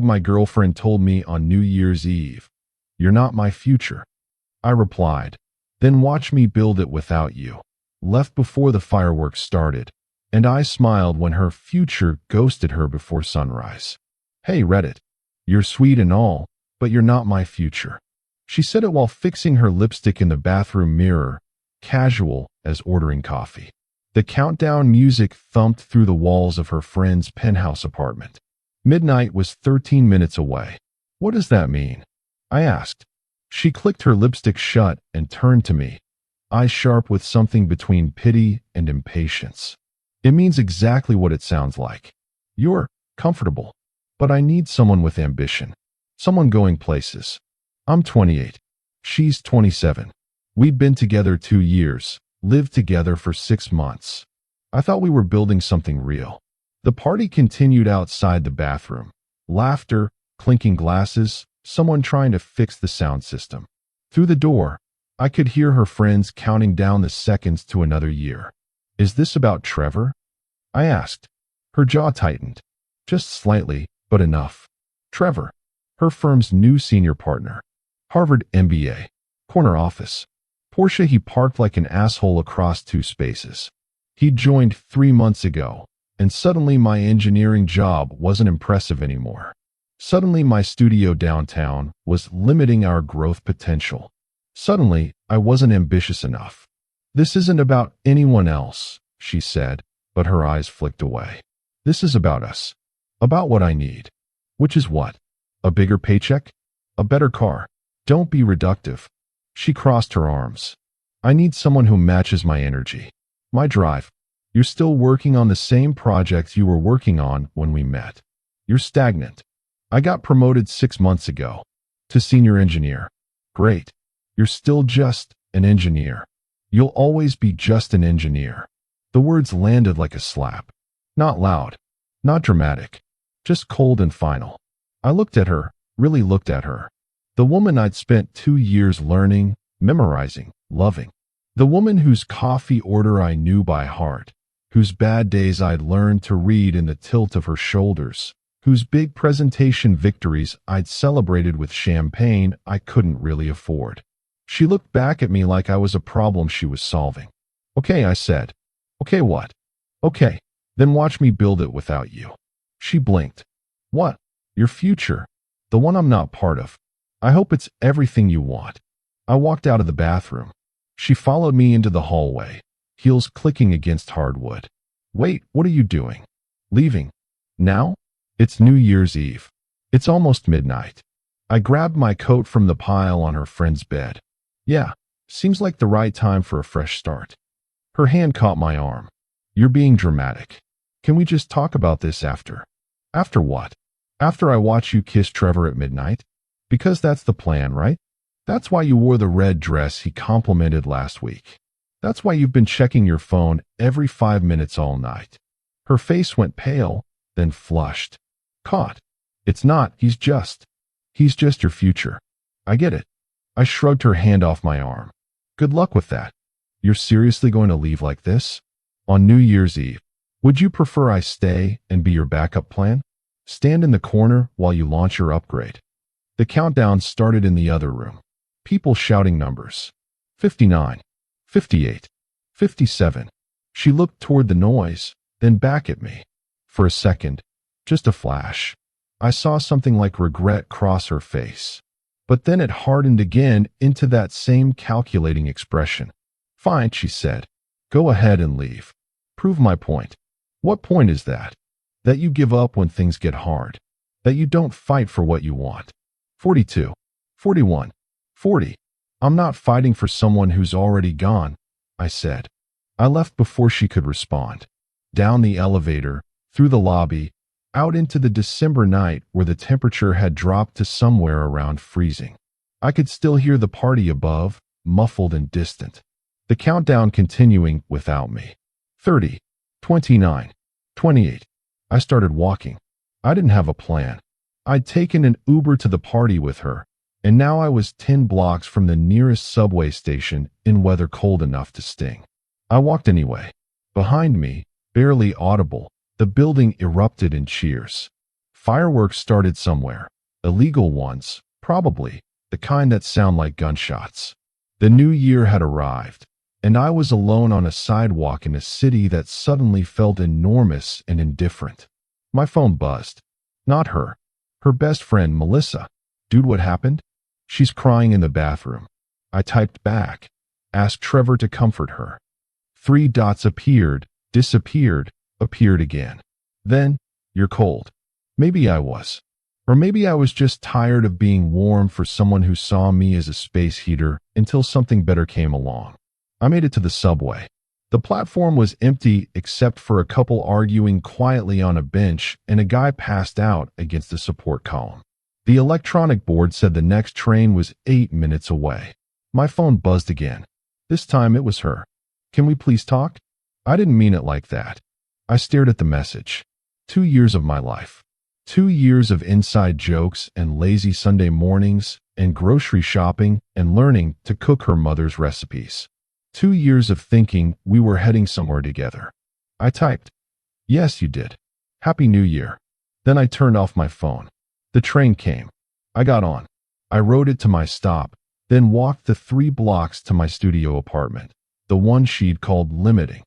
My girlfriend told me on New Year's Eve. You're not my future. I replied. Then watch me build it without you. Left before the fireworks started, and I smiled when her future ghosted her before sunrise. Hey Reddit, you're sweet and all, but you're not my future. She said it while fixing her lipstick in the bathroom mirror, casual as ordering coffee. The countdown music thumped through the walls of her friend's penthouse apartment. Midnight was 13 minutes away. What does that mean? I asked. She clicked her lipstick shut and turned to me, eyes sharp with something between pity and impatience. It means exactly what it sounds like. You're comfortable, but I need someone with ambition, someone going places. I'm 28. She's 27. We'd been together 2 years, lived together for 6 months. I thought we were building something real. The party continued outside the bathroom. Laughter, clinking glasses, someone trying to fix the sound system. Through the door, I could hear her friends counting down the seconds to another year. Is this about Trevor? I asked. Her jaw tightened. Just slightly, but enough. Trevor, her firm's new senior partner. Harvard MBA. Corner office. Porsche. He parked like an asshole across 2 spaces. He'd joined 3 months ago, and suddenly my engineering job wasn't impressive anymore. Suddenly my studio downtown was limiting our growth potential. Suddenly, I wasn't ambitious enough. This isn't about anyone else, she said, but her eyes flicked away. This is about us. About what I need. Which is what? A bigger paycheck? A better car? Don't be reductive. She crossed her arms. I need someone who matches my energy. My drive. You're still working on the same projects you were working on when we met. You're stagnant. I got promoted 6 months ago. To senior engineer. Great. You're still just an engineer. You'll always be just an engineer. The words landed like a slap. Not loud. Not dramatic. Just cold and final. I looked at her, really looked at her. The woman I'd spent 2 years learning, memorizing, loving. The woman whose coffee order I knew by heart, whose bad days I'd learned to read in the tilt of her shoulders, whose big presentation victories I'd celebrated with champagne I couldn't really afford. She looked back at me like I was a problem she was solving. Okay, I said. Okay, what? Okay, then watch me build it without you. She blinked. What? Your future? The one I'm not part of. I hope it's everything you want. I walked out of the bathroom. She followed me into the hallway, heels clicking against hardwood. Wait, what are you doing? Leaving? Now? It's New Year's Eve. It's almost midnight. I grabbed my coat from the pile on her friend's bed. Yeah, seems like the right time for a fresh start. Her hand caught my arm. You're being dramatic. Can we just talk about this after? After what? After I watch you kiss Trevor at midnight? Because that's the plan, right? That's why you wore the red dress he complimented last week. That's why you've been checking your phone every 5 minutes all night. Her face went pale, then flushed. Caught. It's not, he's just your future. I get it. I shrugged her hand off my arm. Good luck with that. You're seriously going to leave like this? On New Year's Eve? Would you prefer I stay and be your backup plan? Stand in the corner while you launch your upgrade. The countdown started in the other room. People shouting numbers. 59. 58. 57. She looked toward the noise, then back at me. For a second, just a flash, I saw something like regret cross her face. But then it hardened again into that same calculating expression. Fine, she said. Go ahead and leave. Prove my point. What point is that? That you give up when things get hard. That you don't fight for what you want. 42. 41. 40. I'm not fighting for someone who's already gone, I said. I left before she could respond. Down the elevator, through the lobby, out into the December night where the temperature had dropped to somewhere around freezing. I could still hear the party above, muffled and distant. The countdown continuing without me. 30. 29. 28. I started walking. I didn't have a plan. I'd taken an Uber to the party with her, and now I was 10 blocks from the nearest subway station in weather cold enough to sting. I walked anyway. Behind me, barely audible, the building erupted in cheers. Fireworks started somewhere. Illegal ones, probably, the kind that sound like gunshots. The new year had arrived, and I was alone on a sidewalk in a city that suddenly felt enormous and indifferent. My phone buzzed. Not her. Her best friend, Melissa. Dude, what happened? She's crying in the bathroom. I typed back. Asked Trevor to comfort her. 3 dots appeared, disappeared, appeared again. Then, you're cold. Maybe I was. Or maybe I was just tired of being warm for someone who saw me as a space heater until something better came along. I made it to the subway. The platform was empty except for a couple arguing quietly on a bench and a guy passed out against the support column. The electronic board said the next train was 8 minutes away. My phone buzzed again. This time it was her. Can we please talk? I didn't mean it like that. I stared at the message. 2 years of my life. 2 years of inside jokes and lazy Sunday mornings and grocery shopping and learning to cook her mother's recipes. 2 years of thinking we were heading somewhere together. I typed, "Yes, you did. Happy New Year." Then I turned off my phone. The train came. I got on. I rode it to my stop, then walked the 3 blocks to my studio apartment, the one she'd called limiting.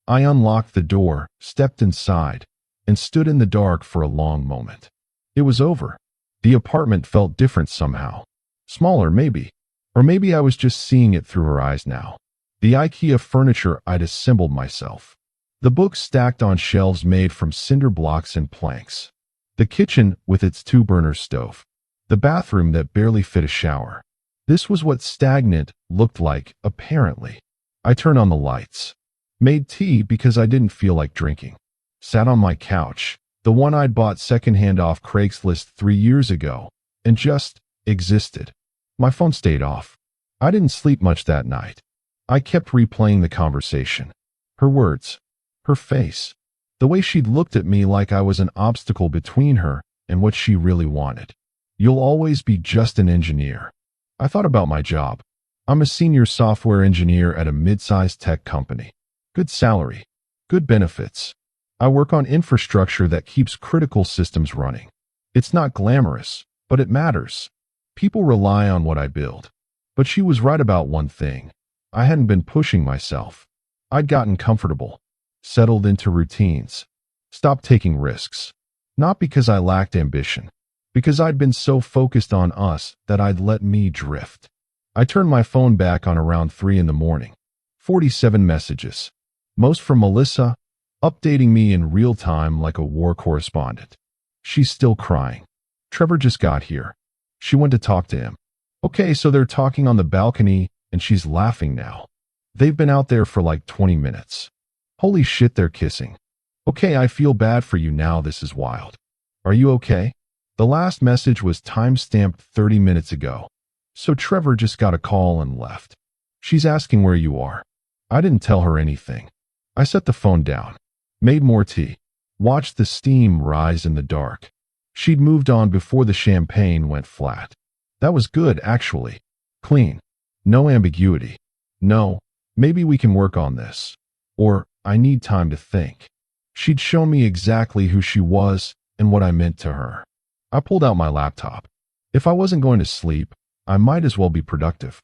I unlocked the door, stepped inside, and stood in the dark for a long moment. It was over. The apartment felt different somehow. Smaller, maybe. Or maybe I was just seeing it through her eyes now. The IKEA furniture I'd assembled myself. The books stacked on shelves made from cinder blocks and planks. The kitchen with its 2-burner stove. The bathroom that barely fit a shower. This was what stagnant looked like, apparently. I turned on the lights. Made tea because I didn't feel like drinking. Sat on my couch, the one I'd bought secondhand off Craigslist 3 years ago, and just existed. My phone stayed off. I didn't sleep much that night. I kept replaying the conversation. Her words. Her face. The way she'd looked at me like I was an obstacle between her and what she really wanted. You'll always be just an engineer. I thought about my job. I'm a senior software engineer at a mid-sized tech company. Good salary. Good benefits. I work on infrastructure that keeps critical systems running. It's not glamorous, but it matters. People rely on what I build. But she was right about one thing. I hadn't been pushing myself. I'd gotten comfortable, settled into routines, stopped taking risks. Not because I lacked ambition, because I'd been so focused on us that I'd let me drift. I turned my phone back on around 3 in the morning. 47 messages. Most from Melissa, updating me in real time like a war correspondent. She's still crying. Trevor just got here. She went to talk to him. Okay, so they're talking on the balcony and she's laughing now. They've been out there for like 20 minutes. Holy shit, they're kissing. Okay, I feel bad for you now, this is wild. Are you okay? The last message was time-stamped 30 minutes ago. So Trevor just got a call and left. She's asking where you are. I didn't tell her anything. I set the phone down. Made more tea. Watched the steam rise in the dark. She'd moved on before the champagne went flat. That was good, actually. Clean. No ambiguity. No, maybe we can work on this. Or, I need time to think. She'd shown me exactly who she was and what I meant to her. I pulled out my laptop. If I wasn't going to sleep, I might as well be productive.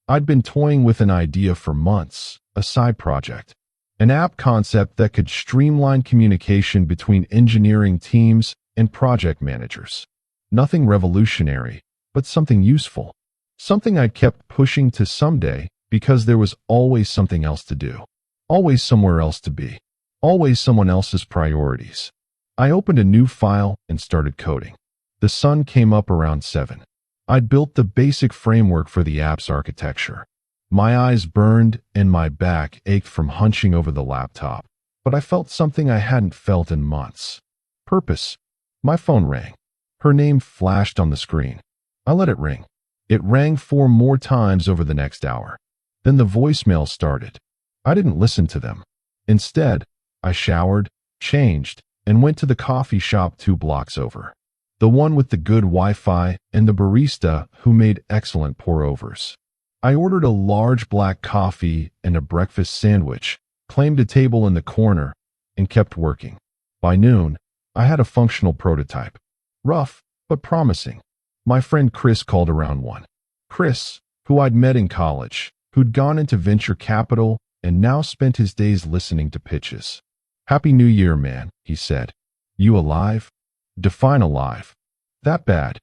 I'd been toying with an idea for months, a side project. An app concept that could streamline communication between engineering teams and project managers. Nothing revolutionary, but something useful. Something I kept pushing to someday because there was always something else to do. Always somewhere else to be. Always someone else's priorities. I opened a new file and started coding. The sun came up around 7. I'd built the basic framework for the app's architecture. My eyes burned and my back ached from hunching over the laptop, but I felt something I hadn't felt in months. Purpose. My phone rang. Her name flashed on the screen. I let it ring. It rang 4 more times over the next hour. Then the voicemail started. I didn't listen to them. Instead, I showered, changed, and went to the coffee shop 2 blocks over. The one with the good Wi-Fi and the barista who made excellent pour-overs. I ordered a large black coffee and a breakfast sandwich, claimed a table in the corner, and kept working. By noon, I had a functional prototype. Rough, but promising. My friend Chris called around 1. Chris, who I'd met in college, who'd gone into venture capital and now spent his days listening to pitches. "Happy New Year, man," he said. "You alive?" Define alive. That bad?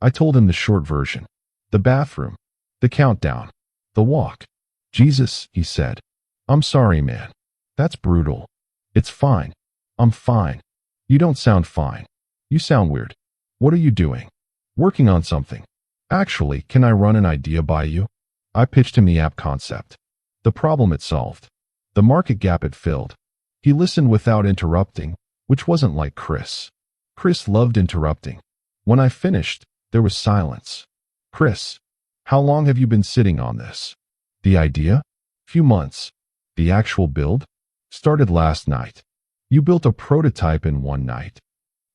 I told him the short version. The bathroom. The countdown. The walk. "Jesus," he said. "I'm sorry, man. That's brutal." "It's fine. I'm fine." "You don't sound fine. You sound weird." "What are you doing?" "Working on something." "Actually, can I run an idea by you?" I pitched him the app concept. The problem it solved. The market gap it filled. He listened without interrupting, which wasn't like Chris. Chris loved interrupting. When I finished, there was silence. "Chris, how long have you been sitting on this?" "The idea?" "Few months." "The actual build?" "Started last night." "You built a prototype in one night?"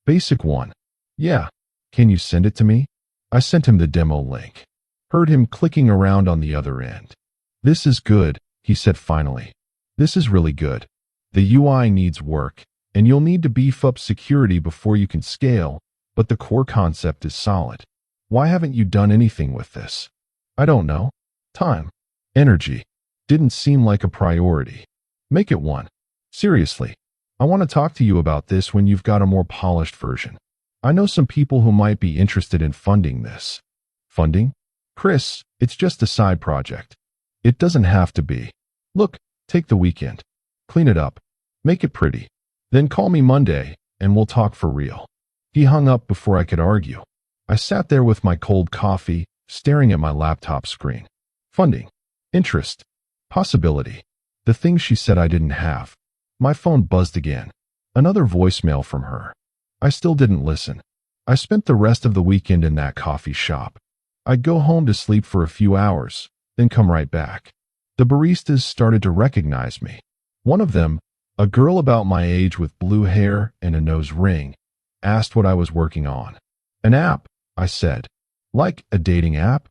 "Basic one." "Yeah. Can you send it to me?" I sent him the demo link. Heard him clicking around on the other end. "This is good," he said finally. "This is really good. The UI needs work, and you'll need to beef up security before you can scale, but the core concept is solid. Why haven't you done anything with this?" "I don't know. Time. Energy. Didn't seem like a priority." "Make it one. Seriously. I want to talk to you about this when you've got a more polished version. I know some people who might be interested in funding this." "Funding?" "Chris, it's just a side project." "It doesn't have to be. Look, take the weekend. Clean it up. Make it pretty. Then call me Monday, and we'll talk for real." He hung up before I could argue. I sat there with my cold coffee, staring at my laptop screen. Funding. Interest. Possibility. The things she said I didn't have. My phone buzzed again. Another voicemail from her. I still didn't listen. I spent the rest of the weekend in that coffee shop. I'd go home to sleep for a few hours, then come right back. The baristas started to recognize me. One of them, a girl about my age with blue hair and a nose ring, asked what I was working on. "An app," I said. "Like a dating app?"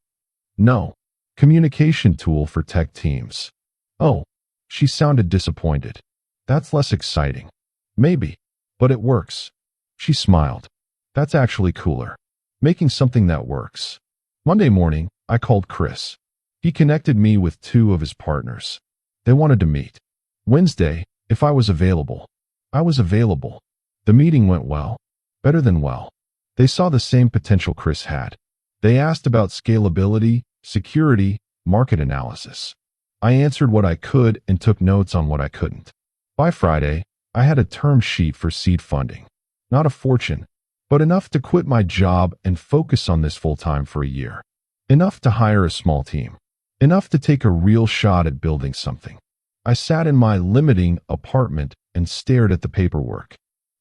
"No. Communication tool for tech teams." "Oh." She sounded disappointed. "That's less exciting." "Maybe, but it works." She smiled. "That's actually cooler. Making something that works." Monday morning, I called Chris. He connected me with 2 of his partners. They wanted to meet. Wednesday, if I was available. I was available. The meeting went well. Better than well. They saw the same potential Chris had. They asked about scalability, security, market analysis. I answered what I could and took notes on what I couldn't. By Friday, I had a term sheet for seed funding. Not a fortune, but enough to quit my job and focus on this full-time for a year. Enough to hire a small team. Enough to take a real shot at building something. I sat in my limiting apartment and stared at the paperwork.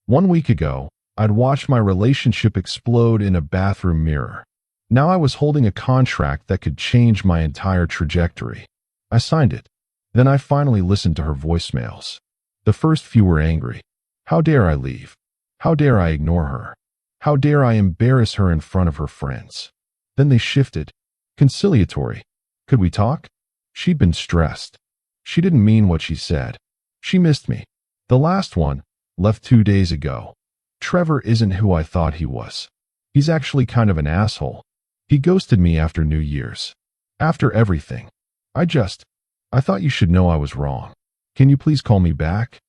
1 week ago, I'd watched my relationship explode in a bathroom mirror. Now I was holding a contract that could change my entire trajectory. I signed it. Then I finally listened to her voicemails. The first few were angry. How dare I leave? How dare I ignore her? How dare I embarrass her in front of her friends? Then they shifted. Conciliatory. Could we talk? She'd been stressed. She didn't mean what she said. She missed me. The last one, left 2 days ago. Trevor isn't who I thought he was. He's actually kind of an asshole. He ghosted me after New Year's. After everything. I thought you should know I was wrong. Can you please call me back?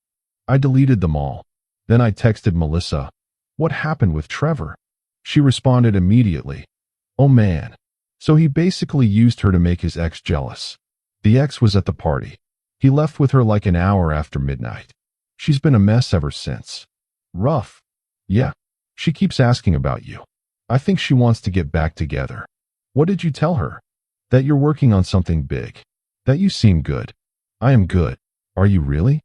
I deleted them all. Then I texted Melissa. What happened with Trevor? She responded immediately. Oh man. So he basically used her to make his ex jealous. The ex was at the party. He left with her like an hour after midnight. She's been a mess ever since. Rough. Yeah. She keeps asking about you. I think she wants to get back together. What did you tell her? That you're working on something big. That you seem good. I am good. Are you really?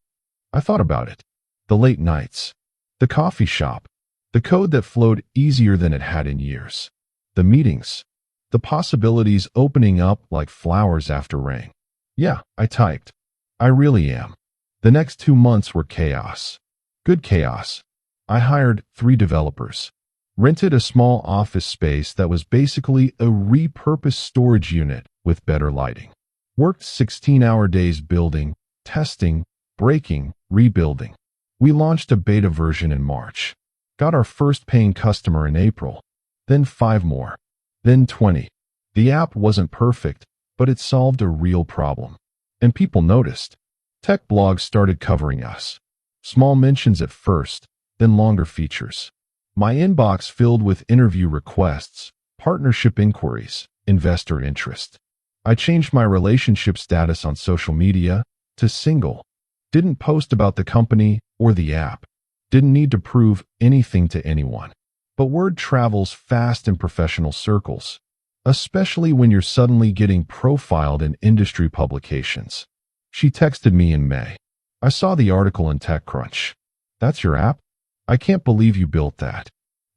I thought about it. The late nights. The coffee shop. The code that flowed easier than it had in years. The meetings. The possibilities opening up like flowers after rain. Yeah, I typed. I really am. The next 2 months were chaos. Good chaos. I hired 3 developers. Rented a small office space that was basically a repurposed storage unit with better lighting. Worked 16-hour days building, testing, breaking, rebuilding. We launched a beta version in March. Got our first paying customer in April. Then 5 more. Then 20. The app wasn't perfect, but it solved a real problem. And people noticed. Tech blogs started covering us. Small mentions at first, then longer features. My inbox filled with interview requests, partnership inquiries, investor interest. I changed my relationship status on social media to single. Didn't post about the company or the app. Didn't need to prove anything to anyone. But word travels fast in professional circles, especially when you're suddenly getting profiled in industry publications. She texted me in May. I saw the article in TechCrunch. That's your app? I can't believe you built that.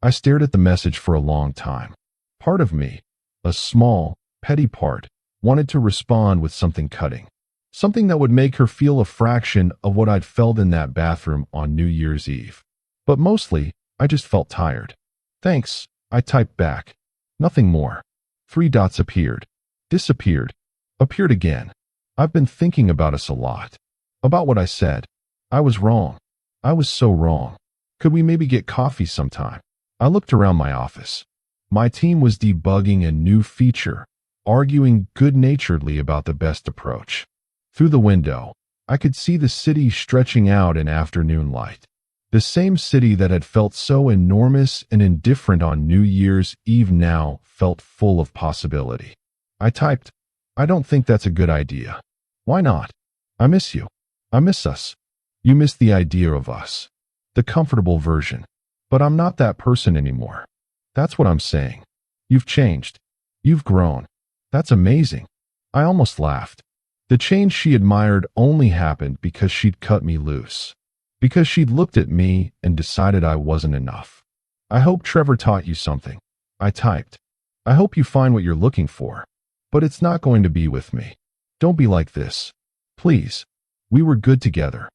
I stared at the message for a long time. Part of me, a small, petty part, wanted to respond with something cutting. Something that would make her feel a fraction of what I'd felt in that bathroom on New Year's Eve. But mostly, I just felt tired. Thanks, I typed back. Nothing more. 3 dots appeared. Disappeared. Appeared again. I've been thinking about us a lot. About what I said. I was wrong. I was so wrong. Could we maybe get coffee sometime? I looked around my office. My team was debugging a new feature, arguing good-naturedly about the best approach. Through the window, I could see the city stretching out in afternoon light. The same city that had felt so enormous and indifferent on New Year's Eve now felt full of possibility. I typed, I don't think that's a good idea. Why not? I miss you. I miss us. You miss the idea of us. The comfortable version. But I'm not that person anymore. That's what I'm saying. You've changed. You've grown. That's amazing. I almost laughed. The change she admired only happened because she'd cut me loose. Because she'd looked at me and decided I wasn't enough. I hope Trevor taught you something. I typed. I hope you find what you're looking for. But it's not going to be with me. Don't be like this. Please. We were good together.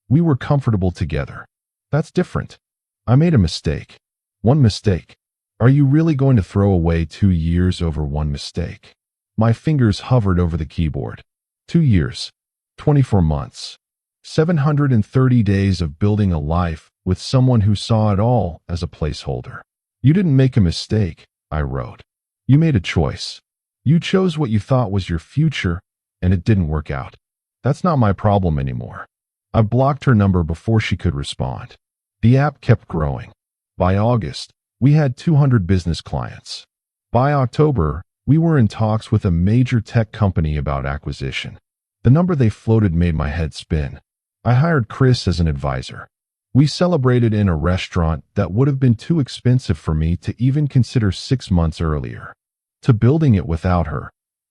We were comfortable together. That's different. I made a mistake. One mistake. Are you really going to throw away 2 years over one mistake? My fingers hovered over the keyboard. 2 years. 24 months. 730 days of building a life with someone who saw it all as a placeholder. You didn't make a mistake, I wrote. You made a choice. You chose what you thought was your future, and it didn't work out. That's not my problem anymore. I blocked her number before she could respond. The app kept growing. By August, we had 200 business clients. By October, we were in talks with a major tech company about acquisition. The number they floated made my head spin. I hired Chris as an advisor. We celebrated in a restaurant that would have been too expensive for me to even consider 6 months earlier. To building it without her,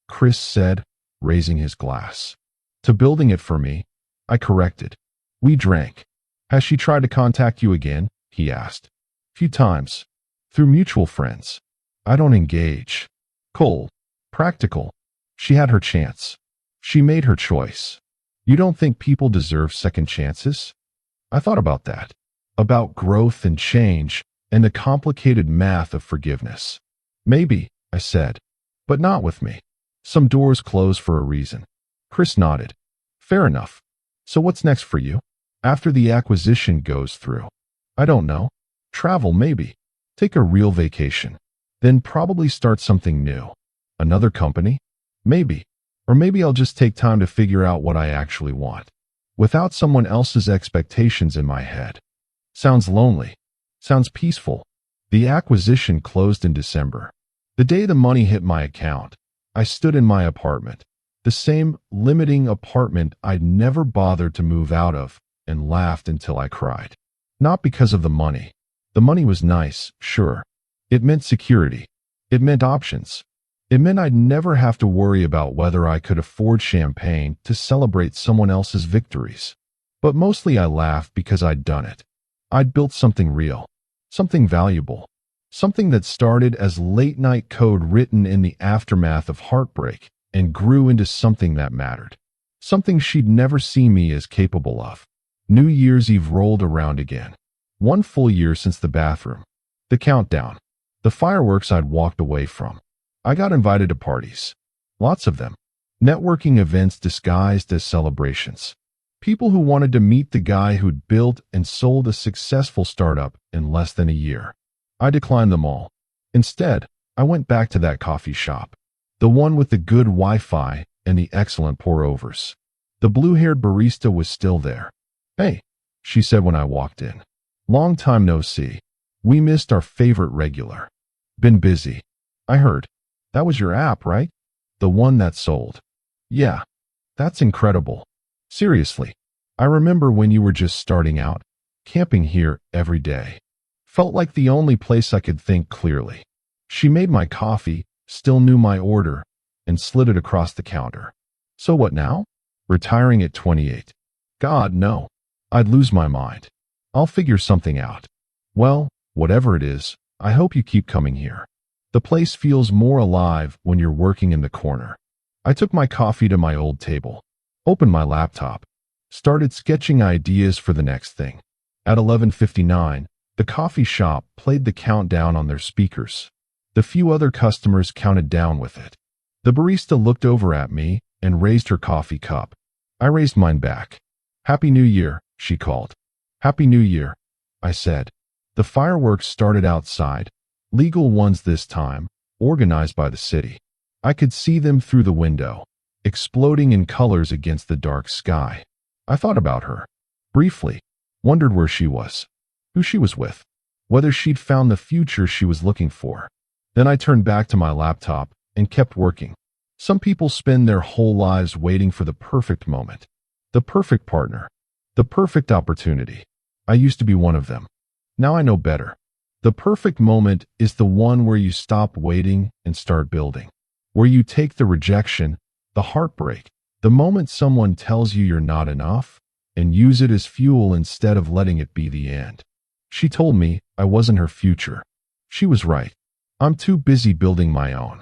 Chris said, raising his glass. To building it for me, I corrected. We drank. Has she tried to contact you again? He asked. Few times. Through mutual friends. I don't engage. Cold. Practical. She had her chance. She made her choice. You don't think people deserve second chances? I thought about that. About growth and change and the complicated math of forgiveness. Maybe, I said. But not with me. Some doors close for a reason. Chris nodded. Fair enough. So what's next for you? After the acquisition goes through? I don't know. Travel, maybe. Take a real vacation. Then probably start something new. Another company? Maybe. Or maybe I'll just take time to figure out what I actually want. Without someone else's expectations in my head. Sounds lonely. Sounds peaceful. The acquisition closed in December. The day the money hit my account, I stood in my apartment. The same limiting apartment I'd never bothered to move out of, and laughed until I cried. Not because of the money. The money was nice, sure. It meant security. It meant options. It meant I'd never have to worry about whether I could afford champagne to celebrate someone else's victories. But mostly I laughed because I'd done it. I'd built something real. Something valuable. Something that started as late-night code written in the aftermath of heartbreak and grew into something that mattered. Something she'd never seen me as capable of. New Year's Eve rolled around again. 1 full year since the bathroom. The countdown. The fireworks I'd walked away from. I got invited to parties. Lots of them. Networking events disguised as celebrations. People who wanted to meet the guy who'd built and sold a successful startup in less than a year. I declined them all. Instead, I went back to that coffee shop. The one with the good Wi-Fi and the excellent pour-overs. The blue-haired barista was still there. "Hey," she said when I walked in. "Long time no see. We missed our favorite regular." "Been busy." I heard. "That was your app, right? The one that sold." "Yeah. That's incredible. Seriously. I remember when you were just starting out, camping here every day. Felt like the only place I could think clearly." She made my coffee, still knew my order, and slid it across the counter. "So what now? Retiring at 28? God, no. I'd lose my mind. I'll figure something out." "Well, whatever it is, I hope you keep coming here. The place feels more alive when you're working in the corner." I took my coffee to my old table, opened my laptop, started sketching ideas for the next thing. At 11:59, the coffee shop played the countdown on their speakers. The few other customers counted down with it. The barista looked over at me and raised her coffee cup. I raised mine back. "Happy New Year," she called. "Happy New Year," I said. The fireworks started outside, legal ones this time, organized by the city. I could see them through the window, exploding in colors against the dark sky. I thought about her, briefly, wondered where she was, who she was with, whether she'd found the future she was looking for. Then I turned back to my laptop and kept working. Some people spend their whole lives waiting for the perfect moment, the perfect partner, the perfect opportunity. I used to be one of them. Now I know better. The perfect moment is the one where you stop waiting and start building, where you take the rejection, the heartbreak, the moment someone tells you you're not enough, and use it as fuel instead of letting it be the end. She told me I wasn't her future. She was right. I'm too busy building my own.